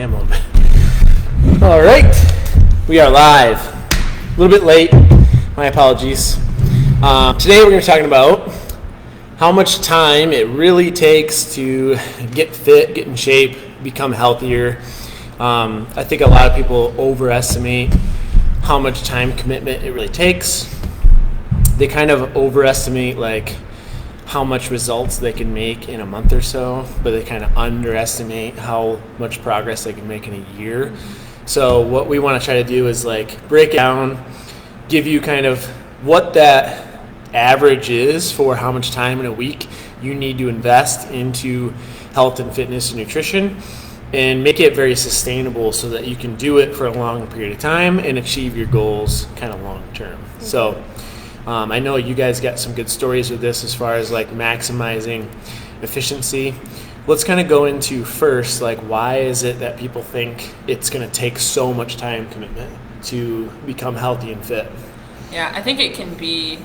am a little bit. All right, we are live. A little bit late. My apologies. Today we're going to be talking about how much time it really takes to get fit, get in shape, become healthier. I think a lot of people overestimate how much time commitment it really takes. They kind of overestimate like how much results they can make in a month or so, but they kind of underestimate how much progress they can make in a year. So what we want to try to do is like break it down, give you kind of what that average is for how much time in a week you need to invest into health and fitness and nutrition, and make it very sustainable so that you can do it for a long period of time and achieve your goals kind of long term. So I know you guys got some good stories with this as far as like maximizing efficiency. Let's kind of go into first, like, why is it that people think it's going to take so much time commitment to become healthy and fit? Yeah, I think it can be,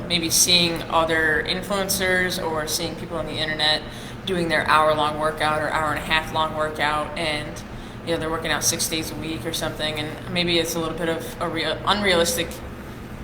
maybe seeing other influencers or seeing people on the internet doing their hour-long workout or hour-and-a-half-long workout, and they're working out 6 days a week or something, and maybe it's a little bit of a unrealistic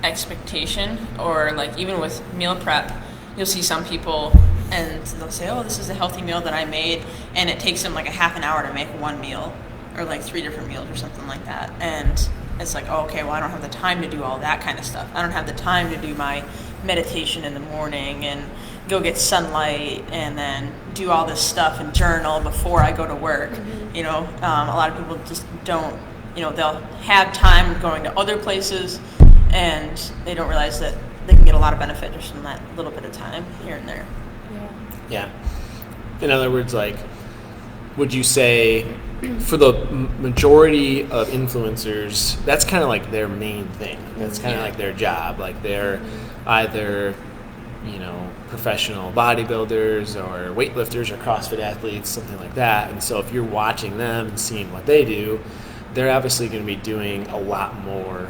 expectation. Or like even with meal prep, you'll see some people and they'll say, oh, this is a healthy meal that I made, and it takes them like a half an hour to make one meal or like 3 different meals or something like that. And it's like, oh, okay, well, I don't have the time to do all that kind of stuff. I don't have the time to do my meditation in the morning and go get sunlight and then do all this stuff and journal before I go to work. A lot of people just don't, they'll have time going to other places, and they don't realize that they can get a lot of benefit just from that little bit of time here and there. Yeah. In other words, like, would you say for the majority of influencers, that's kind of like their main thing. That's kind of like their job. Like they're either, professional bodybuilders or weightlifters or CrossFit athletes, something like that. And so if you're watching them and seeing what they do, they're obviously going to be doing a lot more.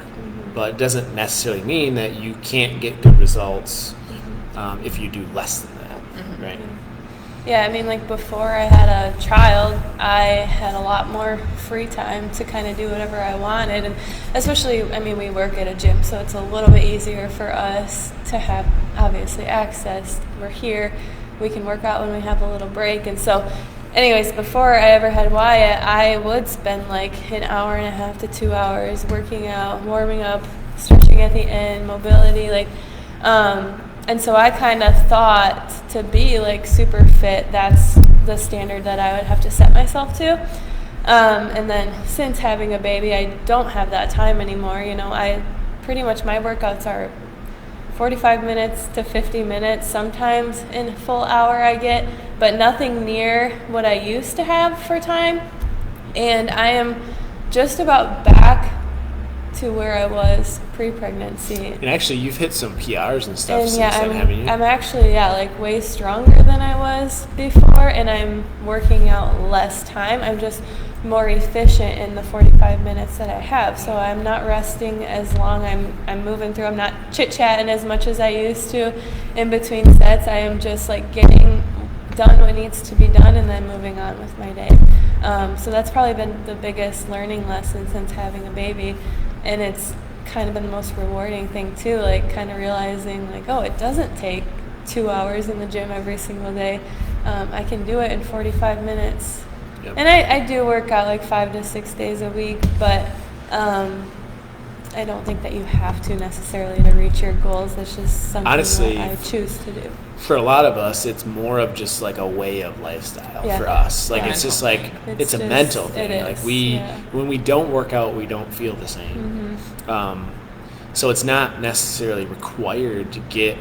But it doesn't necessarily mean that you can't get good results if you do less than that, right? Yeah, I mean, like before I had a child, I had a lot more free time to kind of do whatever I wanted. And especially, we work at a gym, so it's a little bit easier for us to have, obviously, access. We're here. We can work out when we have a little break. And so, anyways, before I ever had Wyatt, I would spend like an hour and a half to 2 hours working out, warming up, stretching at the end, mobility, and so I kind of thought to be like super fit, that's the standard that I would have to set myself to. And then since having a baby, I don't have that time anymore. I pretty much, my workouts are 45 minutes to 50 minutes, sometimes in a full hour I get, but nothing near what I used to have for time. And I am just about back to where I was pre-pregnancy. And actually, you've hit some PRs and stuff since then, haven't you? I'm actually, like way stronger than I was before, and I'm working out less time. I'm just more efficient in the 45 minutes that I have. So I'm not resting as long. I'm moving through. I'm not chit-chatting as much as I used to in between sets. I am just like getting done what needs to be done and then moving on with my day. So that's probably been the biggest learning lesson since having a baby. And it's kind of been the most rewarding thing too, like kind of realizing like, oh, it doesn't take 2 hours in the gym every single day. I can do it in 45 minutes. Yep. And I do work out like 5 to 6 days a week, but I don't think that you have to necessarily to reach your goals. It's just something honestly, that I choose to do. For a lot of us, it's more of just like a way of lifestyle for us. Like it's just like it's a mental thing. Like when we don't work out, we don't feel the same. So it's not necessarily required to get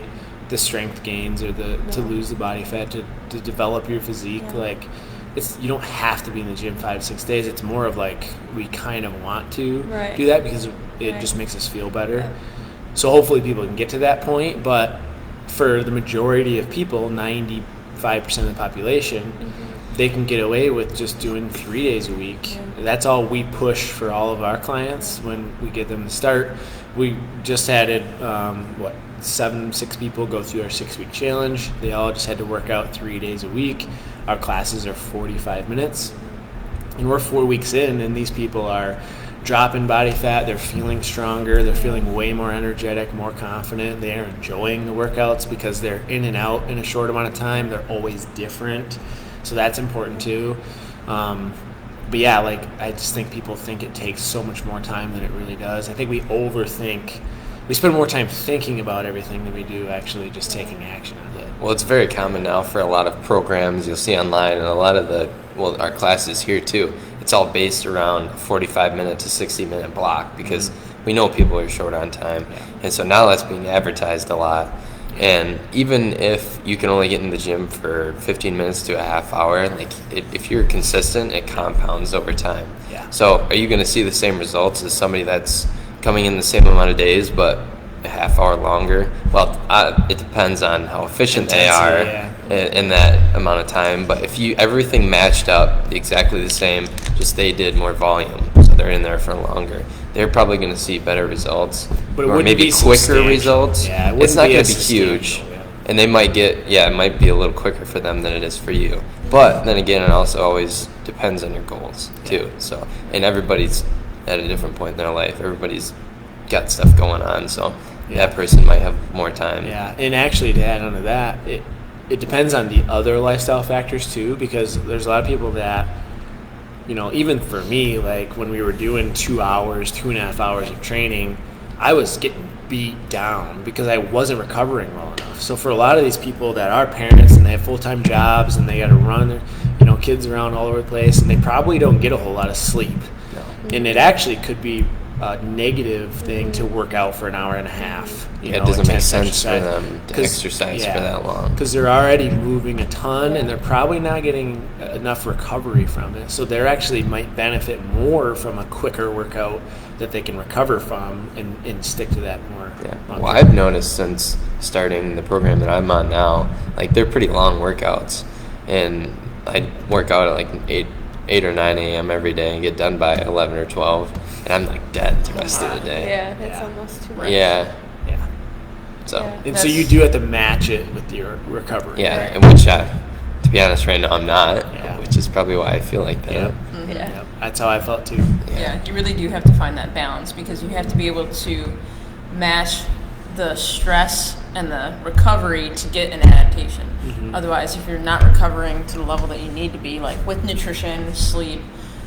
the strength gains or to lose the body fat to develop your physique. Like you don't have to be in the gym 5 to 6 days. It's more of like we kind of want to do that because it just makes us feel better. So hopefully people can get to that point, but for the majority of people, 95% of the population, they can get away with just doing 3 days a week. That's all we push for all of our clients when we get them to start. We just added, 6 people go through our 6-week challenge. They all just had to work out 3 days a week. Our classes are 45 minutes. And we're 4 weeks in, and these people are dropping body fat. They're feeling stronger. They're feeling way more energetic, more confident. They are enjoying the workouts because they're in and out in a short amount of time. They're always different. So that's important too. But yeah, like I just think people think it takes so much more time than it really does. I think we overthink. We spend more time thinking about everything than we do actually just taking action on it. Well, it's very common now for a lot of programs you'll see online, and a lot of our classes here too. It's all based around 45-minute to 60-minute block because we know people are short on time. Yeah. And so now that's being advertised a lot. And even if you can only get in the gym for 15 minutes to a half hour, like if you're consistent, it compounds over time. Yeah. So are you going to see the same results as somebody that's coming in the same amount of days but a half hour longer? Well, it depends on how efficient they are in that amount of time. But if everything matched up exactly the same, just they did more volume, so they're in there for longer, they're probably going to see better results, but it or maybe be quicker results. Yeah, it's not going to be substantial, huge, yeah. and they might it might be a little quicker for them than it is for you. But then again, it also always depends on your goals too. So, and everybody's at a different point in their life. Everybody's got stuff going on, so that person might have more time. Yeah, and actually to add on to that, it depends on the other lifestyle factors too, because there's a lot of people that, even for me, like when we were doing 2.5 hours of training, I was getting beat down because I wasn't recovering well enough. So for a lot of these people that are parents and they have full-time jobs and they got to run their, kids around all over the place, and they probably don't get a whole lot of sleep. No. And it actually could be a negative thing to work out for an hour and a half. It doesn't make sense for them to exercise for that long. Because they're already moving a ton, and they're probably not getting enough recovery from it. So they actually might benefit more from a quicker workout that they can recover from and stick to that more. Yeah. Well, I've noticed since starting the program that I'm on now, like they're pretty long workouts, and I work out at like 8 or 9 a.m. every day and get done by 11 or 12, and I'm like dead the rest of the day. Yeah, that's almost too much. Yeah. Yeah. So. Yeah. And so you do have to match it with your recovery. Yeah, Right. and which to be honest, right now I'm not, Yeah. which is probably why I feel like that. Yep. Yeah. Yep. That's how I felt too. Yeah, you really do have to find that balance because you have to be able to match the stress and the recovery to get an adaptation. Mm-hmm. Otherwise, if you're not recovering to the level that you need to be, like with nutrition, sleep,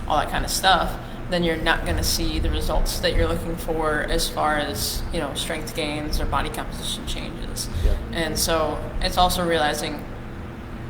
all that kind of stuff, then you're not going to see the results that you're looking for as far as, strength gains or body composition changes. Yep. And so it's also realizing,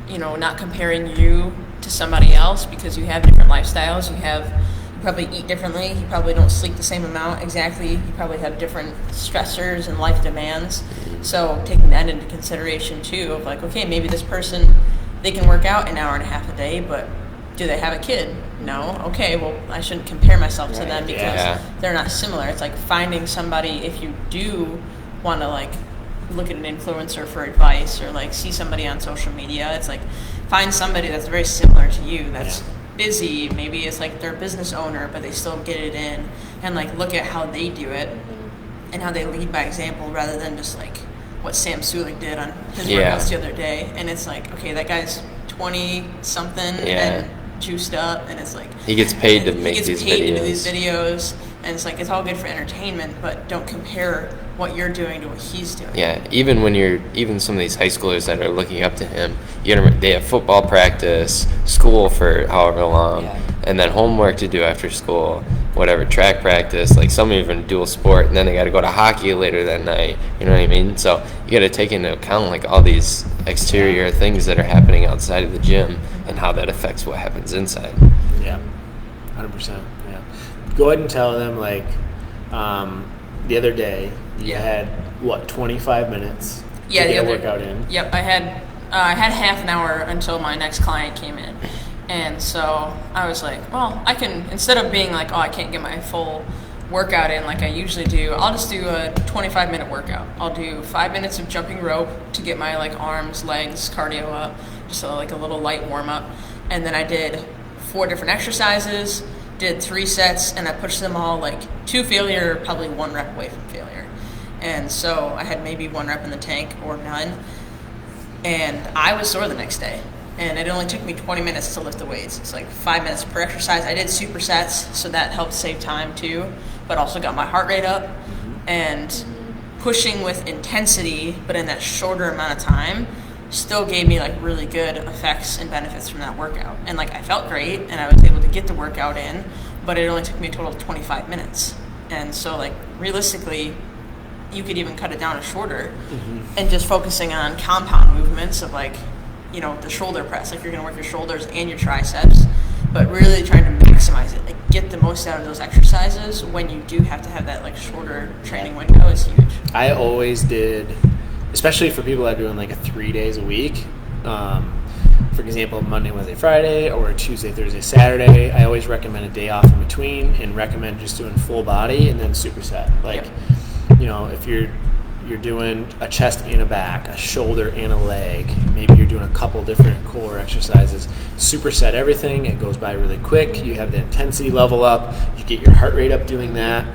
not comparing you to somebody else because you have different lifestyles. You probably eat differently. You probably don't sleep the same amount exactly. You probably have different stressors and life demands. So taking that into consideration too of like, okay, maybe this person, they can work out an hour and a half a day, but do they have a kid? No. Okay, well, I shouldn't compare myself to them because they're not similar. It's like finding somebody, if you do want to like look at an influencer for advice or like see somebody on social media, it's like find somebody that's very similar to you, that's busy, maybe it's like they're a business owner, but they still get it in, and like look at how they do it and how they lead by example rather than just like what Sam Sulik did on his workouts the other day. And it's like, okay, that guy's 20 something and juiced up, and it's like he gets paid to make these to do these videos, and it's like it's all good for entertainment, but don't compare what you're doing to what he's doing. Yeah, even some of these high schoolers that are looking up to him, they have football practice, school for however long, and then homework to do after school, whatever, track practice, like some even dual sport, and then they got to go to hockey later that night, you know what I mean? So you got to take into account like all these exterior things that are happening outside of the gym and how that affects what happens inside. Yeah, 100%. Yeah. Go ahead and tell them like the other day you had 25 minutes to get a workout in. Yep, I had half an hour until my next client came in, and so I was like, well, I can, instead of being like, oh, I can't get my full workout in like I usually do, I'll just do a 25-minute workout. I'll do 5 minutes of jumping rope to get my like arms, legs, cardio up, just like a little light warm up, and then I did 4 different exercises, did 3 sets, and I pushed them all like to failure, probably 1 rep away from failure. And so I had maybe 1 rep in the tank or none, and I was sore the next day. and it only took me 20 minutes to lift the weights. It's like 5 minutes per exercise. I did supersets, so that helped save time too, but also got my heart rate up. And pushing with intensity, but in that shorter amount of time, still gave me like really good effects and benefits from that workout. And like I felt great, and I was able to get the workout in, but it only took me a total of 25 minutes. And so like realistically, you could even cut it down to shorter, and just focusing on compound movements of like, you know, the shoulder press, like you're going to work your shoulders and your triceps, but really trying to maximize it, like get the most out of those exercises when you do have to have that like shorter training window is huge. I always did, especially for people that are doing like a 3 days a week, for example, Monday, Wednesday, Friday, or Tuesday, Thursday, Saturday, I always recommend a day off in between, and recommend just doing full body and then superset. Like, you know, if you're doing a chest and a back, a shoulder and a leg, maybe you're doing a couple different core exercises, superset everything. It goes by really quick. You have the intensity level up. You get your heart rate up doing that.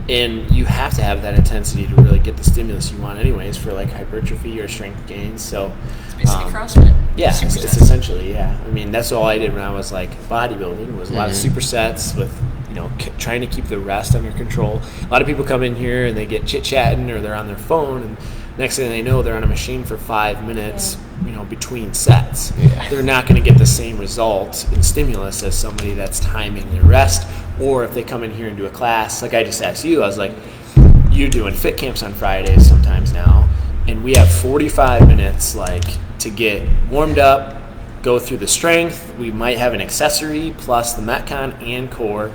And you have to have that intensity to really get the stimulus you want anyways for like hypertrophy or strength gains. So It's basically CrossFit. yeah, it's essentially, yeah. I mean, that's all I did when I was like bodybuilding was a lot of supersets with, you know, trying to keep the rest under control. A lot of people come in here and they get chit-chatting or they're on their phone, and next thing they know, they're on a machine for 5 minutes, you know, between sets. They're not going to get the same result in stimulus as somebody that's timing their rest. Or if they come in here and do a class, like I just asked you, I was like, you're doing fit camps on Fridays sometimes now, and we have 45 minutes like to get warmed up, go through the strength. We might have an accessory plus the Metcon and core,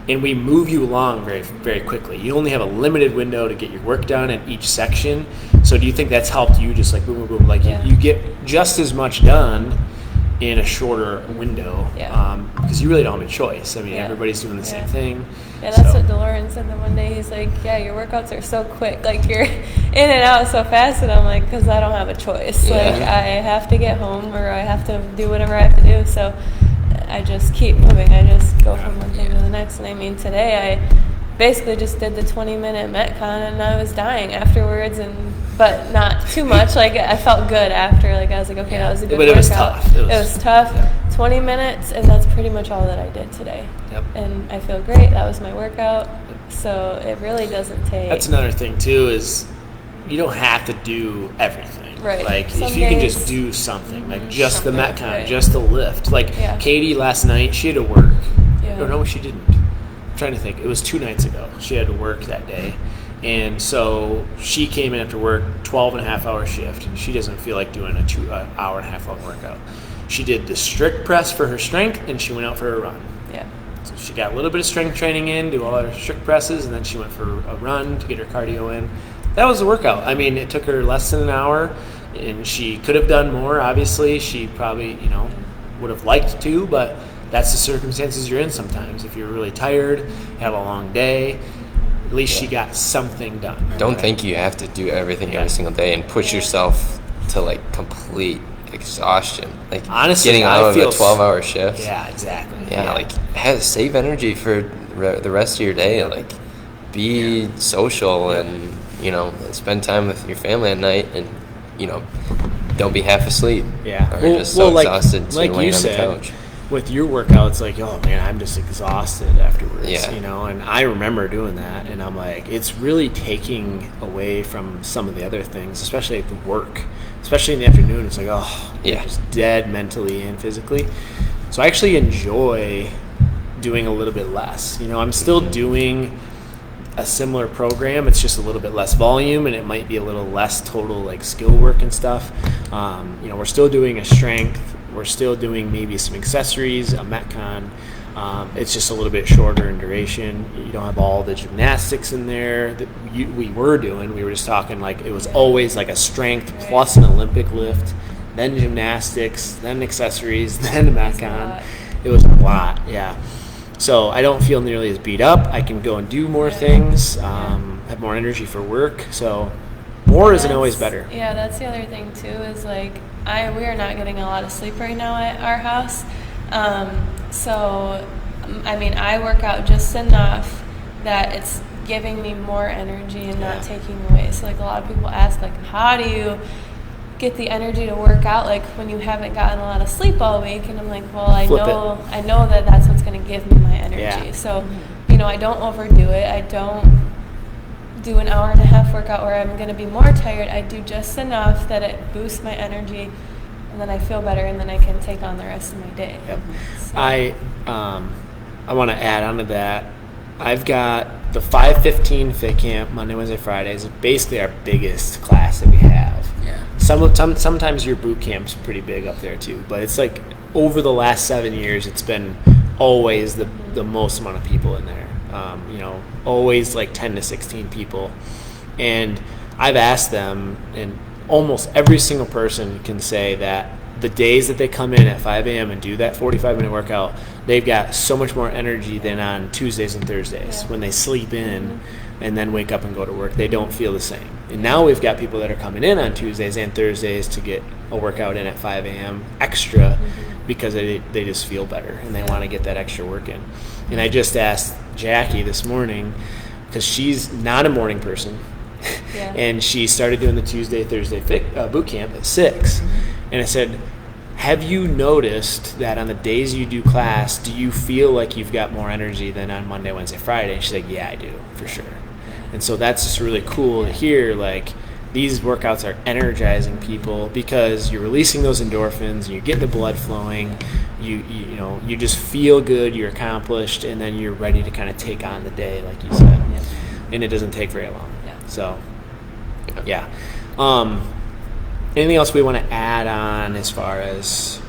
and we move you along very, very quickly. You only have a limited window to get your work done in each section. So do you think that's helped you just like boom, boom, boom, like you get just as much done in a shorter window, because you really don't have a choice. I mean, everybody's doing the same thing. Yeah, that's what DeLorean said the one day. He's like, yeah, your workouts are so quick. Like, you're in and out so fast. And I'm like, because I don't have a choice. Like, I have to get home or I have to do whatever I have to do. So I just keep moving. I just go from one thing to the next. And I mean, today I basically just did the 20-minute Metcon, and I was dying afterwards, but not too much. Like, I felt good after. Like, I was like, okay, that was a good workout. But it was tough. It was tough. 20 minutes, and that's pretty much all that I did today. And I feel great. That was my workout. So it really doesn't take. That's another thing too, is you don't have to do everything. Right. Like Some if you can days, just do something, like just the something, Metcon, just the lift. Like Katie last night, she had to work. Oh, no, she didn't. I'm trying to think. It was 2 nights ago. She had to work that day. And so she came in after work, 12-and-a-half-hour shift. She doesn't feel like doing a 2 hour and a half long workout. She did the strict press for her strength, and she went out for a run. So she got a little bit of strength training in, do all her strict presses, and then she went for a run to get her cardio in. That was the workout. I mean, it took her less than an hour, and she could have done more. Obviously, she probably, would have liked to, but that's the circumstances you're in sometimes. If you're really tired, have a long day, at least she got something done. Don't think you have to do everything every single day and push yourself to like complete exhaustion. Like honestly, getting out of a 12-hour shift. Yeah, exactly. Like save energy for the rest of your day. Like be social and spend time with your family at night, and don't be half asleep. Yeah, or just so exhausted like laying you on said, the couch. With your workouts, like, oh man, I'm just exhausted afterwards. Yeah. And I remember doing that, and I'm like, it's really taking away from some of the other things, especially at the work, especially in the afternoon. It's like, oh, you're just dead mentally and physically. So I actually enjoy doing a little bit less. I'm still doing a similar program. It's just a little bit less volume, and it might be a little less total like skill work and stuff. We're still doing a strength. We're still doing maybe some accessories, a Metcon. It's just a little bit shorter in duration. You don't have all the gymnastics in there that we were doing. We were just talking like it was always like a strength plus an Olympic lift, then gymnastics, then accessories, then a Metcon. It was a lot, yeah. So I don't feel nearly as beat up. I can go and do more things, have more energy for work. So more isn't always better. Yeah, that's the other thing too, is like we are not getting a lot of sleep right now at our house. So, I mean, I work out just enough that it's giving me more energy and not taking away. So like a lot of people ask like, how do you get the energy to work out, like when you haven't gotten a lot of sleep all week, and I'm like, well, I know that that's what's going to give me my energy. Yeah. So, I don't overdo it. I don't do an hour and a half workout where I'm going to be more tired. I do just enough that it boosts my energy, and then I feel better, and then I can take on the rest of my day. Yep. So. I want to add on to that. I've got the 5:15 Fit Camp Monday, Wednesday, Fridays. It's basically our biggest class that we have. Yeah. Sometimes your boot camp's pretty big up there too, but it's like over the last 7 years, it's been always the most amount of people in there. Always like 10 to 16 people. And I've asked them, and almost every single person can say that the days that they come in at 5 a.m. and do that 45-minute workout, they've got so much more energy than on Tuesdays and Thursdays when they sleep in and then wake up and go to work. They don't feel the same. And now we've got people that are coming in on Tuesdays and Thursdays to get a workout in at 5 a.m. extra because they just feel better and they want to get that extra work in. And I just asked Jackie this morning, because she's not a morning person, and she started doing the Tuesday, Thursday boot camp at 6. And I said, have you noticed that on the days you do class, do you feel like you've got more energy than on Monday, Wednesday, Friday? And she's like, yeah, I do, for sure. And so that's just really cool to hear, like, these workouts are energizing people because you're releasing those endorphins, you're getting the blood flowing, you just feel good, you're accomplished, and then you're ready to kind of take on the day, like you said. And it doesn't take very long. So, yeah. Anything else we want to add on as far as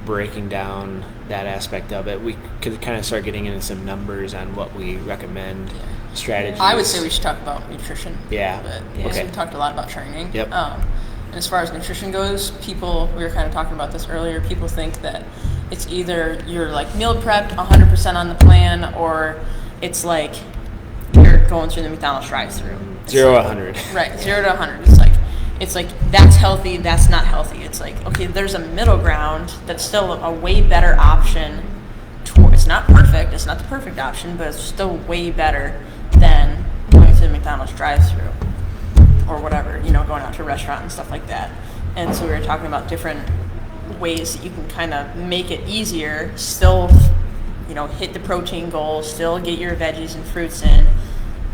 breaking down that aspect of it? We could kind of start getting into some numbers on what we recommend, strategies. I would say we should talk about nutrition. Yeah. Okay. We talked a lot about training. Yep. And as far as nutrition goes, we were kind of talking about this earlier, people think that it's either you're like meal prepped 100% on the plan, or it's like you're going through the McDonald's drive-thru. 0 to 100. Right, 0 to 100. It's like that's healthy, that's not healthy. It's like, okay, there's a middle ground that's still a way better option. It's not perfect, it's not the perfect option, but it's still way better than going to the McDonald's drive-thru or whatever, going out to a restaurant and stuff like that. And so we were talking about different ways that you can kind of make it easier, still, hit the protein goal, still get your veggies and fruits in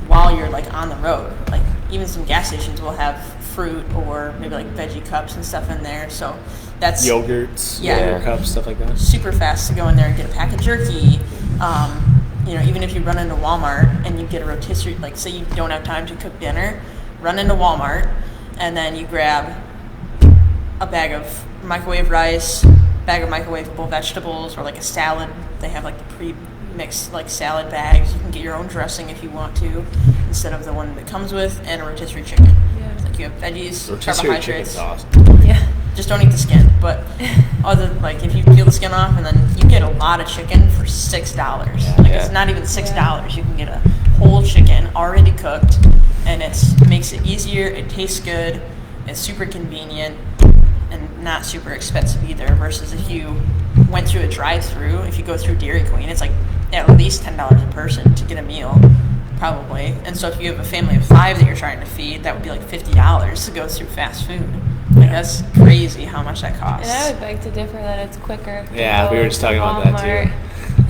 while you're like on the road. Like even some gas stations will have fruit or maybe like veggie cups and stuff in there. So that's yogurts, yogurt cups, stuff like that. Super fast to go in there and get a pack of jerky. Even if you run into Walmart and you get a rotisserie, like say you don't have time to cook dinner, run into Walmart and then you grab a bag of microwave rice, bag of microwavable vegetables, or like a salad. They have like the pre-mixed like salad bags. You can get your own dressing if you want to, instead of the one that comes with, and a rotisserie chicken. It's like you have veggies, rotisserie chicken's carbohydrates. Awesome. Yeah. Just don't eat the skin. But if you peel the skin off, and then you get a lot of chicken for $6. It's not even $6. You can get a whole chicken already cooked, and it makes it easier. It tastes good. It's super convenient and not super expensive either. Versus if you went through a drive-thru, if you go through Dairy Queen, it's like at least $10 a person to get a meal, probably. And so if you have a family of 5 that you're trying to feed, that would be like $50 to go through fast food. That's crazy how much that costs. And I would beg to differ that it's quicker. Yeah, we were just talking about that too.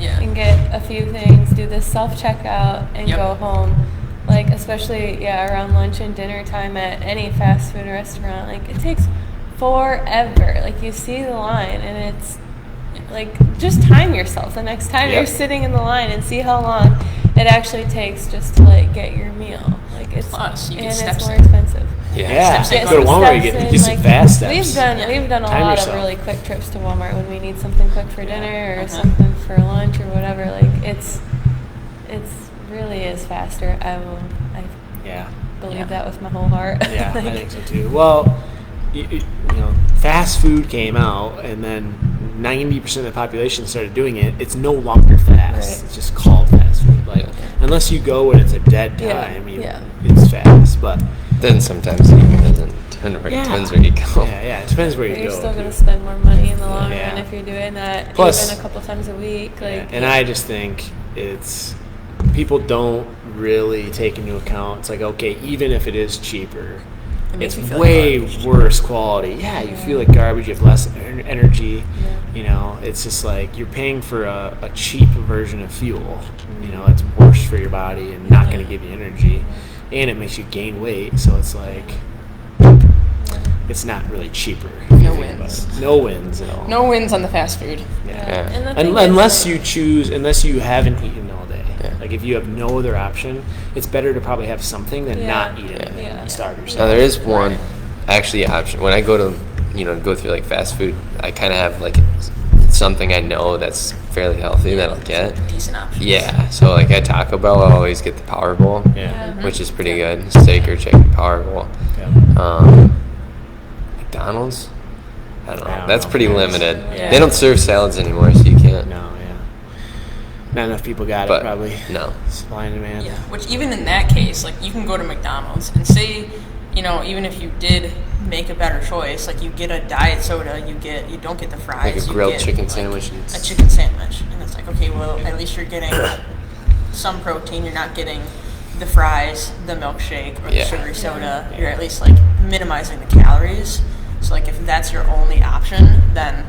And get a few things, do this self-checkout, and go home. Like, especially, around lunch and dinner time at any fast food restaurant. Like, it takes forever. Like, you see the line, and it's, like, just time yourself the next time you're sitting in the line and see how long it actually takes just to, like, get your meal. Like, it's, plus, you and get it's more in. expensive. Yeah. Steps Go to Walmart, you get some fast steps. We've done a Time lot yourself. of really quick trips to Walmart when we need something quick for dinner or something for lunch or whatever. Like it's really is faster. I believe that with my whole heart. Yeah, I think so too. Well, fast food came out, and then 90% of the population started doing it. It's no longer fast. Right. It's just called fast food. Like unless you go when it's a dead time, it's fast. But then sometimes it even doesn't. Depends where you go. Yeah, it depends where you You're go. still going to spend more money in the long run if you're doing that Plus, even a couple times a week. And I just think people don't really take into account. It's like, okay, even if it is cheaper, makes it's me feel way like garbage. worse quality. Yeah, you feel like garbage. You have less energy. You know, it's just like you're paying for a cheap version of fuel. You know, it's worse for your body and not going to give you energy, and it makes you gain weight. So it's like it's not really cheaper. No wins. No wins at all. No wins on the fast food. Yeah. And the thing is, Unless like, unless you haven't eaten all day. Yeah. Like if you have no other option, it's better to probably have something than Yeah. not eat anything Yeah. and starve Now yourself. there is one actually option. When I go to go through like fast food, I kind of have like something I know that's fairly healthy that I'll get. Decent option. Yeah, so like at Taco Bell, I'll always get the Power Bowl, Yeah. which is pretty good. Steak or chicken Power Bowl. Yeah. McDonald's, I don't know. I don't That's know. pretty limited. Yeah. They don't serve salads anymore, so you can't. No, yeah. Not enough people got But it, probably. no. Supply and demand. Yeah, which even in that case, like you can go to McDonald's and say, even if you did make a better choice, like you get a diet soda, you don't get the fries, Like a you grilled get, chicken like, sandwich. And a chicken sandwich, and it's like, okay, well at least you're getting some protein. You're not getting the fries, the milkshake, or the Yeah. sugary soda. You're at least like minimizing the calories. So like if that's your only option, then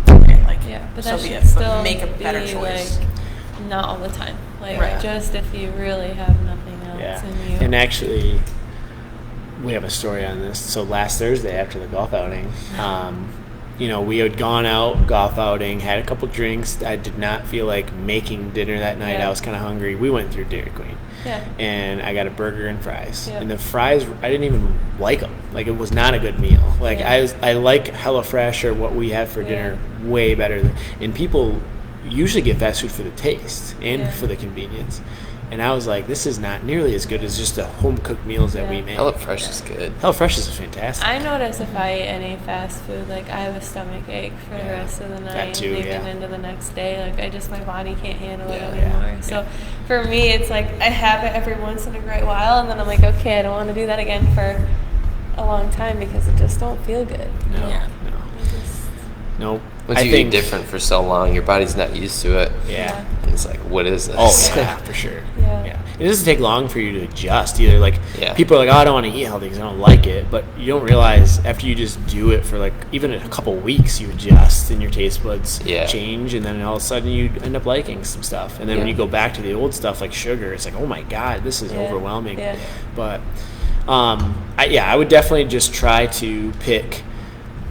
okay, like but so that be should it. But still make a better be choice. like not all the time. Like Right. just if you really have nothing else Yeah. in you. And actually, we have a story on this. So last Thursday after the golf outing, we had gone out golf outing, had a couple drinks. I did not feel like making dinner that night. Yeah. I was kind of hungry. We went through Dairy Queen. Yeah. And I got a burger and fries. Yeah. And the fries, I didn't even like them. Like it was not a good meal. Like Yeah. I like HelloFresh or what we have for dinner way better. And people usually get fast food for the taste and for the convenience. And I was like, this is not nearly as good as just the home cooked meals that we make. HelloFresh is good. HelloFresh is fantastic. I notice if I eat any fast food, like I have a stomach ache for the Yeah. rest of the night, That too, and even yeah. into the next day. Like my body can't handle it Yeah. anymore. So for me, it's like I have it every once in a great while, and then I'm like, okay, I don't want to do that again for a long time because it just don't feel good. No, Yeah. no, nope. Once you eat different for so long, your body's not used to it. Yeah. And it's like, what is this? Oh, yeah, for sure. Yeah. It doesn't take long for you to adjust either. Like, Yeah. people are like, oh, I don't want to eat healthy because I don't like it. But you don't realize after you just do it for like even a couple weeks, you adjust and your taste buds change. And then all of a sudden you end up liking some stuff. And then when you go back to the old stuff like sugar, it's like, oh my God, this is overwhelming. Yeah. But I would definitely just try to pick,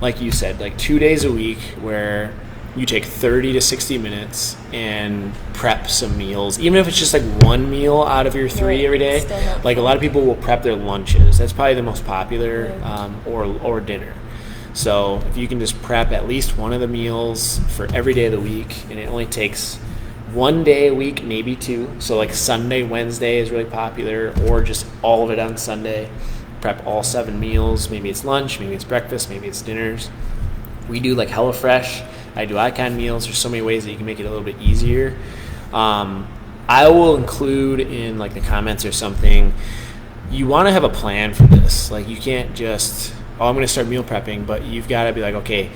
like you said, like 2 days a week where you take 30 to 60 minutes and prep some meals, even if it's just like one meal out of your three every day. Still helpful. Like a lot of people will prep their lunches. That's probably the most popular, or dinner. So if you can just prep at least one of the meals for every day of the week, and it only takes one day a week, maybe two. So like Sunday, Wednesday is really popular, or just all of it on Sunday. Prep all 7 meals. Maybe it's lunch, maybe it's breakfast, maybe it's dinners. We do like HelloFresh. I do icon meals. There's so many ways that you can make it a little bit easier. I will include in like the comments or something. You want to have a plan for this. Like you can't just, I'm going to start meal prepping, but you've got to be like, okay,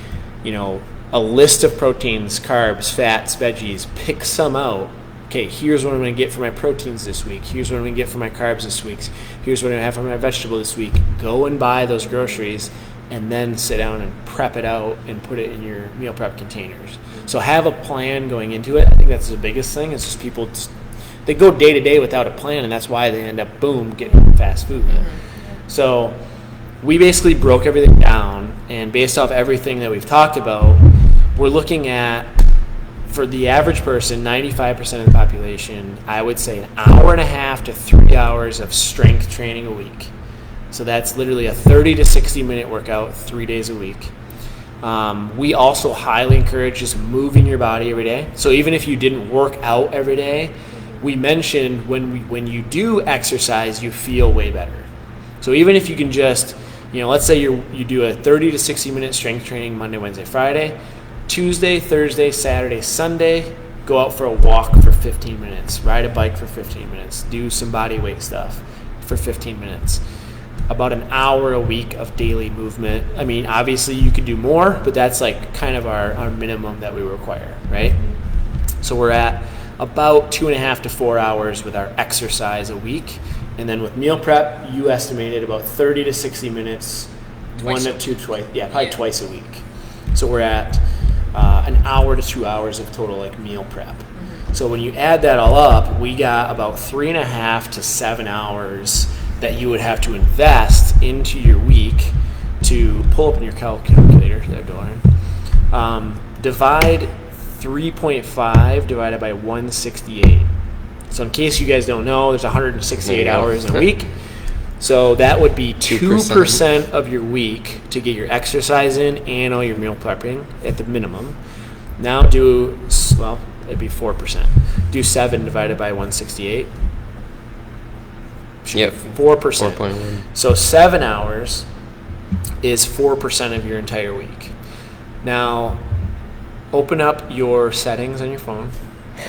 a list of proteins, carbs, fats, veggies. Pick some out. Okay, here's what I'm going to get for my proteins this week. Here's what I'm going to get for my carbs this week. Here's what I'm going to have for my vegetable this week. Go and buy those groceries and then sit down and prep it out and put it in your meal prep containers. So have a plan going into it. I think that's the biggest thing. It's just people, they go day to day without a plan, and that's why they end up, getting fast food. So we basically broke everything down, and based off everything that we've talked about, we're looking at, for the average person, 95% of the population, I would say 1.5 to 3 hours of strength training a week. So that's literally a 30 to 60 minute workout 3 days a week. We also highly encourage just moving your body every day. So even if you didn't work out every day, we mentioned when you do exercise, you feel way better. So even if you can just, let's say you do a 30 to 60 minute strength training Monday, Wednesday, Friday, Tuesday, Thursday, Saturday, Sunday, go out for a walk for 15 minutes, ride a bike for 15 minutes, do some body weight stuff for 15 minutes. About an hour a week of daily movement. I mean, obviously you could do more, but that's like kind of our minimum that we require, right? So we're at about 2.5 to 4 hours with our exercise a week. And then with meal prep, you estimated about 30 to 60 minutes, Twice probably twice a week. So we're at an hour to 2 hours of total like meal prep. So when you add that all up, we got about 3.5 to 7 hours that you would have to invest into your week to pull up in your calculator there, Doran. Divide 3.5 divided by 168. So in case you guys don't know, there's 168 hours in a week. So that would be 2% of your week to get your exercise in and all your meal prepping at the minimum. Now it'd be 4%. Do 7 divided by 168. Yep. 4%. 4.1. So 7 hours is 4% of your entire week. Now, open up your settings on your phone.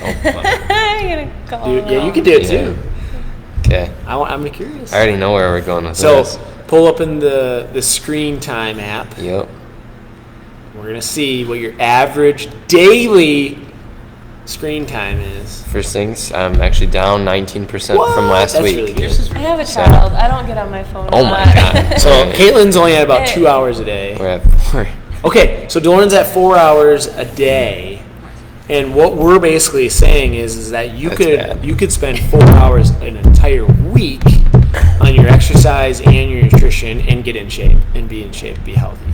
I'm gonna call Yeah, you can do it too. Okay. I'm curious. I already know where we're going with So this. pull up in the Screen Time app. Yep. We're going to see what your average daily screen time is. First things, I'm actually down 19% from last That's week. really good. I have a child. I don't get on my phone. Oh a my lot. God. So Caitlin's only at about Hey. 2 hours a day. We're at 4. Okay, so Doran's at 4 hours a day. And what we're basically saying is that That's bad. you could spend 4 hours an entire week on your exercise and your nutrition and get in shape and be in shape, be healthy.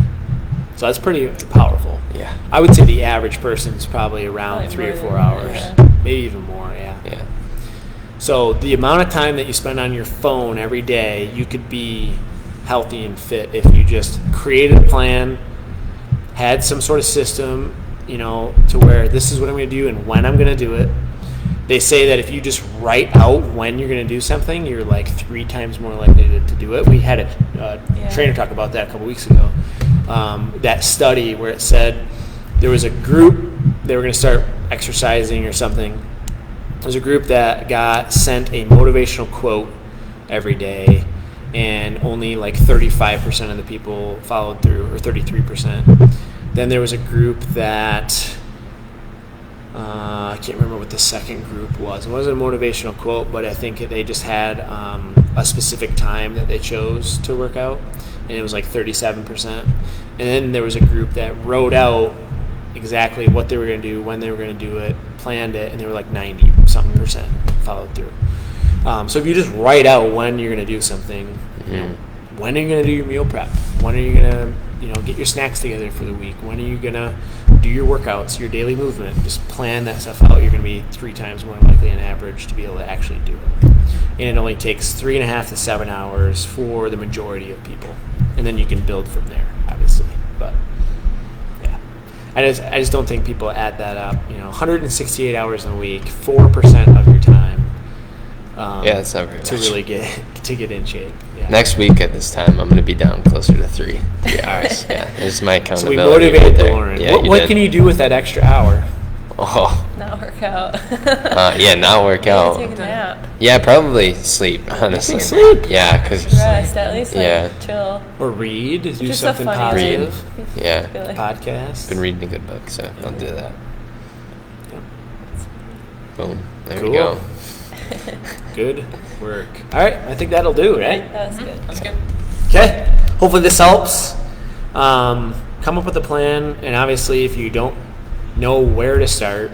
So that's pretty powerful. Yeah. I would say the average person's probably around Probably 3 or more 4 than hours, that, maybe even more. Yeah. Yeah. So the amount of time that you spend on your phone every day, you could be healthy and fit if you just created a plan, had some sort of system, to where this is what I'm going to do and when I'm going to do it. They say that if you just write out when you're going to do something, you're like 3 times more likely to do it. We had a trainer talk about that a couple weeks ago. That study where it said there was a group, they were going to start exercising or something. There's a group that got sent a motivational quote every day, and only like 35% of the people followed through, or 33%. Then there was a group that I can't remember what the second group was. It wasn't a motivational quote, but I think they just had a specific time that they chose to work out, and it was like 37%. And then there was a group that wrote out exactly what they were going to do, when they were going to do it, planned it, and they were like 90-something% followed through. So if you just write out when you're going to do something, when are you going to do your meal prep? When are you going to get your snacks together for the week? When are you going to do your workouts, your daily movement? Just plan that stuff out. You're going to be 3 times more likely on average to be able to actually do it. And it only takes 3.5 to 7 hours for the majority of people. And then you can build from there, obviously. But yeah, I just don't think people add that up. 168 hours in a week, 4% of your time. Yeah, it's not very to much. really get in shape. Yeah. Next week at this time, I'm going to be down closer to 3 hours. Yeah, this is my So we accountability. motivated right there. Lauren. Yeah, what did. can you do with that extra hour? Oh, Not work out. not work Take out. a nap. Yeah, probably sleep, honestly. Sleep. Yeah, because, Rest. At least Yeah. chill. Or read? Do Just something a funny positive? yeah, Feel like- Podcast? been reading a good book, so I'll do that. Boom. There Cool. we go. Good work. All right, I think that'll do, right? That was good. That's good. Okay. Hopefully this helps. Come up with a plan, and obviously if you don't know where to start,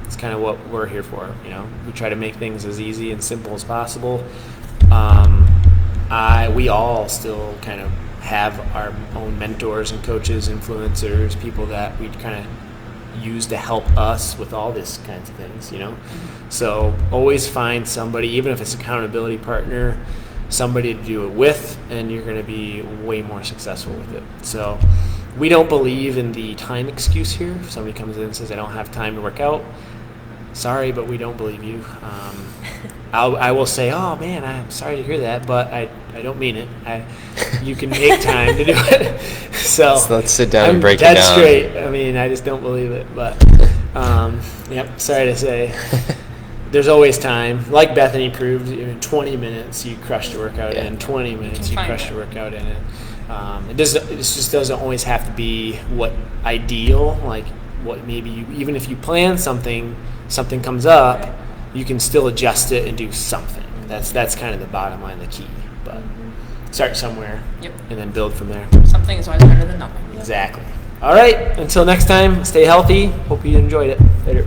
it's kind of what we're here for. We try to make things as easy and simple as possible. We all still kind of have our own mentors and coaches, influencers, people that we kind of use to help us with all these kinds of things, So always find somebody, even if it's an accountability partner, somebody to do it with, and you're going to be way more successful with it. So we don't believe in the time excuse here. If somebody comes in and says, I don't have time to work out, sorry, but we don't believe you. I will say, oh man, I'm sorry to hear that, but I don't mean it. You can make time to do it. So Let's sit down I'm and break it dead down. straight. I mean, I just don't believe it. But yep, sorry to say. There's always time. Like Bethany proved, in 20 minutes you crushed your workout in. 20 minutes you find crushed it. your workout in it. It just doesn't always have to be what ideal. Like what maybe even if you plan something comes up, you can still adjust it and do something. That's kind of the bottom line, the key. But start somewhere, Yep. and then build from there. Something is always better than nothing. Exactly. All right. Until next time, stay healthy. Hope you enjoyed it. Later.